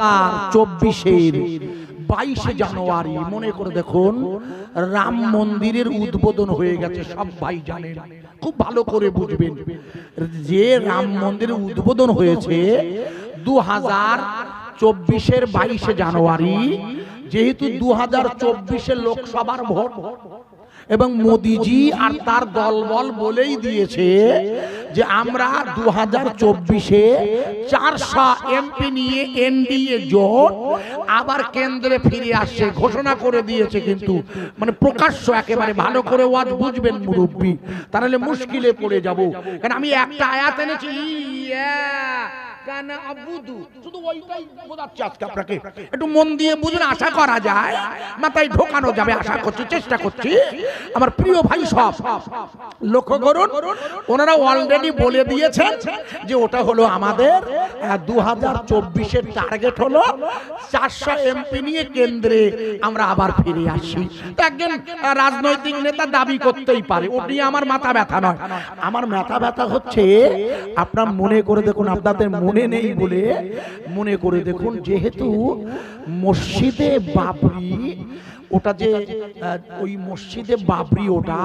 2024-এর 22 জানুয়ারি মনে করে দেখুন রাম মন্দিরের উদ্বোধন হয়ে গেছে। সব ভাই জানেন, খুব ভালো করে বুঝবেন যে রাম মন্দিরের উদ্বোধন হয়েছে 2024-এর 22 জানুয়ারি। যেহেতু 2024-এর লোকসভার ভোট এবং মোদিজি আর তার দলবল বলেই দিয়েছে যে আমরা 2024-এ 400 এমপি নিয়ে এনডিএ জোট আবার কেন্দ্রে ফিরে আসছে ঘোষণা করে দিয়েছে। কিন্তু মানে প্রকাশ্য একেবারে ভালো করে ওয়াজ বুঝবেন মুরব্বী, তাহলে মুশকিলে পড়ে যাব। কারণ আমি একটা আয়াত এনেছি, শুধু ওইটাই বোঝাচ্ছি আজকে আপনাকে, একটু মন দিয়ে বুঝুন, আশা করা যায় মাথায় ঢোকানো যাবে, আশা করছি, চেষ্টা করছি। আমার প্রিয় ভাই সব লক্ষ্য করুন, ওনারা অলরেডি বলে দিয়েছেন যে ওটা হলো আমাদের 2024-এর টার্গেট হলো 400 এমপি নিয়ে কেন্দ্রে আমরা আবার ফিরে আসি। তো একজন রাজনৈতিক নেতা দাবি করতেই পারে, ওটি আমার মাথা ব্যথা নয়। আমার মাথা ব্যথা হচ্ছে আপনার মনে করে দেখুন, আপনাদের মনে নেই বলে মনে করে দেখুন, যেহেতু মসজিদে বাবরি ওটা যে ওই মসজিদে বাবরি ওটা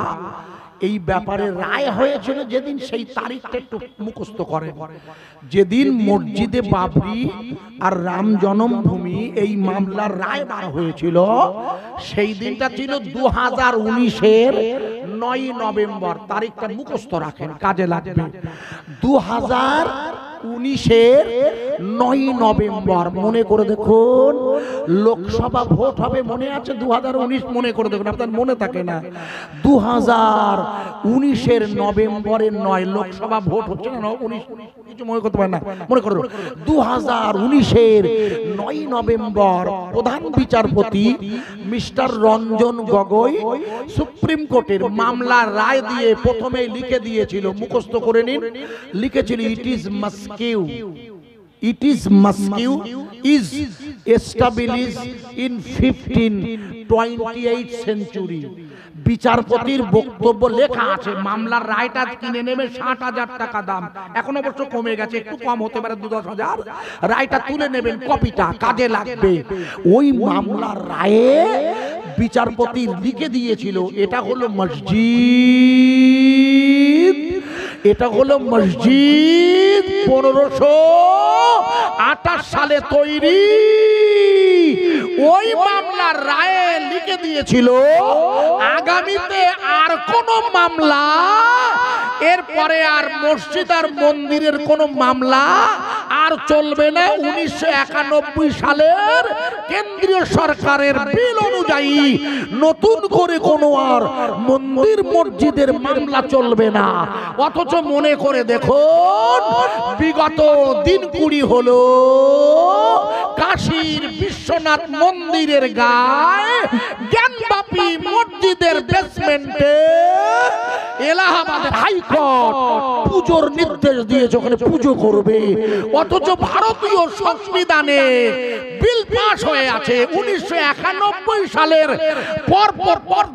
এই ব্যাপারে রায় হয়েছিল যেদিন, সেই তারিখটা একটু মুখস্থ করে। যেদিন মসজিদে বাবরি আর রাম জন্মভূমি এই মামলার রায় বার হয়েছিল সেই দিনটা ছিল 2019-এর 9 নভেম্বর। তারিখটা মুখস্থ রাখেন, কাজে লাগবে। 2019-এর 9 নভেম্বর মনে করে দেখুন লোকসভা ভোট হবে, মনে আছে? 2019 মনে করে দেখুন, আপনার মনে থাকে না? 2019-এর নভেম্বরের 9 লোকসভা ভোট হচ্ছে না, 19 কিছু মনে করতে পারেন না, মনে করে 2019-এর 9 নভেম্বর প্রধান বিচারপতি মিস্টার রঞ্জন গগৈ সুপ্রিম কোর্টের মামলার রায় দিয়ে প্রথমেই লিখে দিয়েছিল, মুখস্থ করে নিন, লিখেছিল it is Moscow is established in 1528 century। বিচারপতির বক্তব্য লেখা আছে, মামলার রায়টা কিনে নেবে 60,000 টাকা দাম, এখন অবশ্য কমে গেছে, একটু কম হতে পারে 2-10,000। রায়টা তুলে নেবেন, কপিটা কাজে লাগবে। ওই মামলার রায়ে বিচারপতি লিখে দিয়েছিল এটা হলো মসজিদ, এটা হলো মসজিদ 1528 সালে তৈরি। ওই মামলার রায়ে লিখে দিয়েছিল আগামীতে আর কোন মামলা, এরপরে আর মসজিদ আর মন্দিরের কোন মামলা আর চলবে না। 1991 সালের কেন্দ্রীয় সরকারের বিল অনুযায়ী নতুন করে কোনো আর মন্দির মসজিদের মামলা চলবে না। অথচ মনে করে দেখুন বিগত দিন 20 হলো কাশীর বিশ্বনাথ মন্দিরের গায়ে জ্ঞানবাপী মসজিদের বেসমেন্টে এলাহাবাদের হাইকোর্ট পুজোর নির্দেশ দিয়েছে, ওখানে পুজো করবে। অথচ ভারতীয় সংবিধানে বিল পাস হয়ে আছে 1991 সালের পর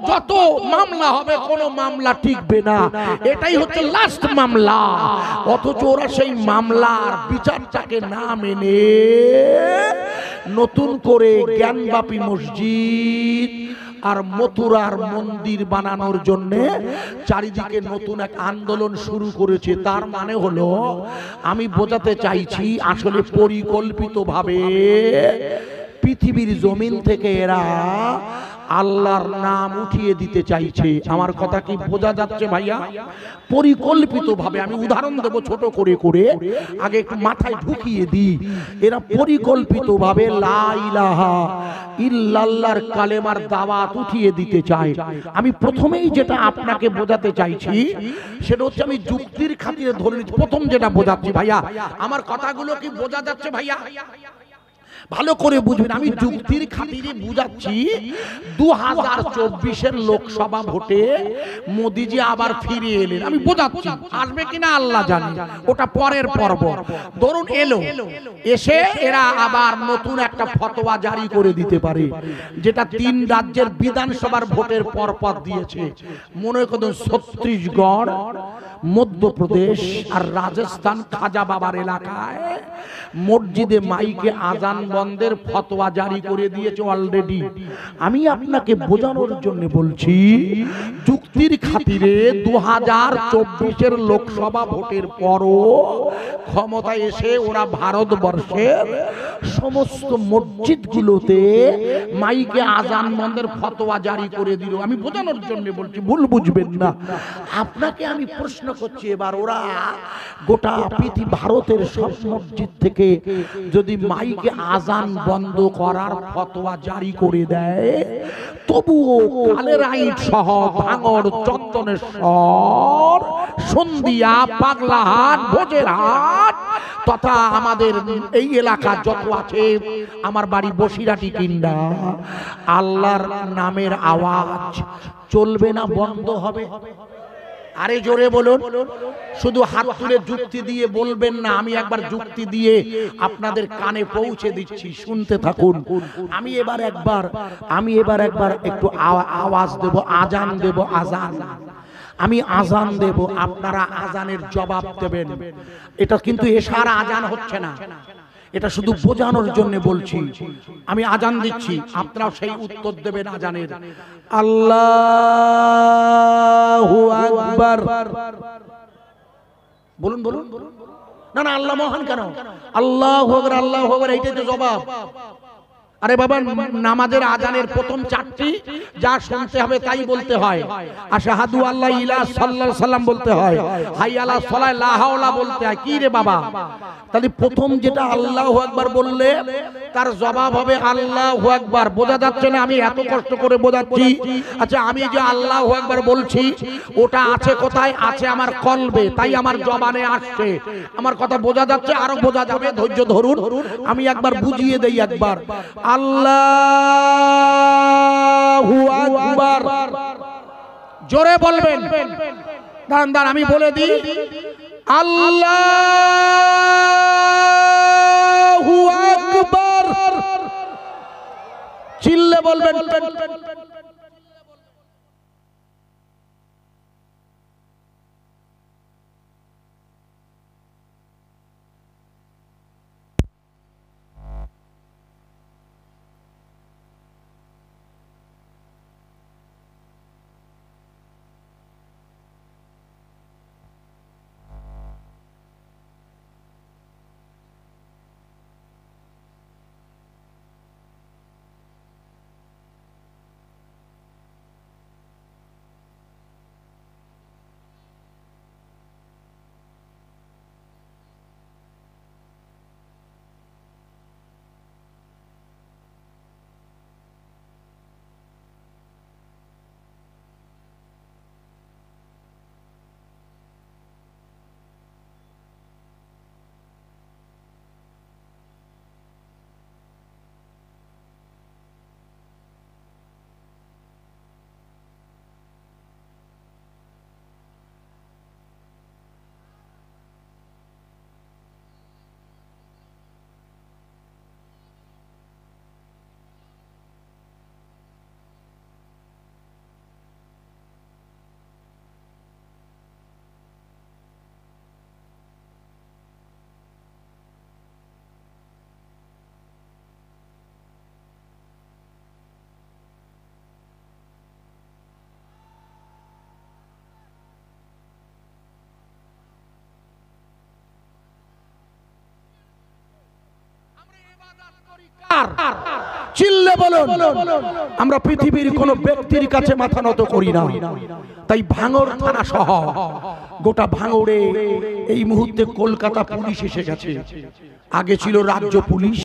যত মামলা হবে কোনো মামলা টিকবে না, এটাই হচ্ছে লাস্ট মামলা। অথচ ওরা সেই মামলার বিচারটাকে না মেনে নতুন করে জ্ঞানবাপী মসজিদ আর মথুরার মন্দির বানানোর জন্য চারিদিকে নতুন এক আন্দোলন শুরু করেছে। তার মানে হলো আমি বোঝাতে চাইছি আসলে পরিকল্পিতভাবে পৃথিবীর জমিন থেকে এরা আল্লাহর নাম উঠিয়ে দিতে চাইছে। আমার কথা কি বোঝা যাচ্ছে ভাইয়া? পরিকল্পিতভাবে, আমি উদাহরণ দেব ছোট করে করে, আগে একটু মাথায় ঢুকিয়ে দিই। এরা পরিকল্পিতভাবে লা ইলাহা ইল্লাল্লাহর কালেমার দাওয়াত উঠিয়ে দিতে চায়। আমি প্রথমেই যেটা আপনাকে বোঝাতে চাইছি সেটা হচ্ছে, আমি যুক্তির খাতিরে ধরে নিচ্ছি, প্রথম যেটা বোঝাচ্ছি ভাইয়া, আমার কথাগুলো কি বোঝা যাচ্ছে ভাইয়া? ভালো করে বুঝবেন, আমি যুক্তির খাতিরে বুঝাচ্ছি। 2024-এর লোকসভা ভোটে মোদিজি আবার ফিরে এলেন, আমি বোঝাচ্ছি, আসবে কিনা আল্লাহ জানে, ওটা পরের পর্ব। ধরুন এলো, এসে এরা আবার নতুন একটা ফতোয়া জারি করে দিতে পারে, যেটা 3 রাজ্যের বিধানসভার ভোটের পর দিয়েছে। মনে করুন ছত্তিশগড়, মধ্যপ্রদেশ আর রাজস্থান খাজা বাবার এলাকায় মসজিদে মাইকে আজান বন্ধের ফতোয়া জারি করে দিয়েছে অলরেডি। আমি আপনাকে বোঝানোর জন্য বলছি, যুক্তির খাতিরে 2024-এর লোকসভা ভোটের পরও ক্ষমতায় এসে ওরা ভারতবর্ষের সমস্ত মসজিদগুলোতে মাইকে আজান বন্ধের ফতোয়া জারি করে দিল। আমি বোঝানোর জন্য বলছি, ভুল বুঝবেন না। আপনাকে আমি প্রশ্ন করছি, এবার ওরা গোটা পৃথিবী ভারতের সব মসজিদ থেকে যদি মাইকে আজান বন্ধ করার ফতোয়া জারি করে দেয়, তবুও কালেরাইট সহ ভাঙড়, চন্দনেশ্বর, সন্ধিয়া, পাগলাহাট, ভোজেরহাট তথা আমাদের এই এলাকা যত আছে, আমার বাড়ি বসিরাটি কিন্ডা, আল্লাহর নামের আওয়াজ চলবে না, বন্ধ হবে? আরে জোরে বলুন, শুধু হাত তুলে যুক্তি দিয়ে বলবেন না। আমি একবার যুক্তি দিয়ে আপনাদের কানে পৌঁছে দিচ্ছি, শুনতে থাকুন। আমি এবার একবার একটু আওয়াজ দেব, আজান দেব, আজান। আমি আজান দেব, আপনারা আজানের জবাব দেবেন। এটা কিন্তু এশার আজান হচ্ছে না, এটা শুধু বোঝানোর জন্য বলছি। আমি আজান দিচ্ছি, আপনারাও সেই উত্তর দেবেন আজানের। আল্লাহু আকবার বলুন, বলুন। না না, আল্লাহ মহান কেন? আল্লাহু আকবার, আল্লাহু আকবার, এইটাই তো জবাব। আরে বাবা, নামাজের আজানের প্রথম চারটি যা শুনতে হবে তাই বলতে হয়। আশহাদু আল্লা ইলাহা সাল্লাল্লাহু সাল্লাম বলতে হয়, হাইয়া আলা সালাহ লা হাওলা বলতে হয়। কি রে বাবা, তাহলে প্রথম যেটা আল্লাহু আকবার বললে তার জবাব হবে আল্লাহু আকবার। বোঝা যাচ্ছে না? আমি এত কষ্ট করে বোঝাচ্ছি। আচ্ছা, আমি যে আল্লাহু আকবার বলছি ওটা আছে কোথায়? আছে আমার কলবে, তাই আমার জবানে আসছে। আমার কথা বোঝা যাচ্ছে? আরো বোঝা যাবে, ধৈর্য ধরুন। আমি একবার বুঝিয়ে দেই। একবার আল্লাহু আকবার জোরে বলবেন। দাঁড়ান, আমি বলে দিই। আল্লাহু আকবার চিল্লে বলবেন। চিল্লে বলুন। আমরা পৃথিবীর কোন ব্যক্তির কাছে মাথা নত করি না। তাই ভাঙড় থানা সহ গোটা ভাঙড়ে এই মুহূর্তে কলকাতা পুলিশ এসে গেছে। আগে ছিল রাজ্য পুলিশ।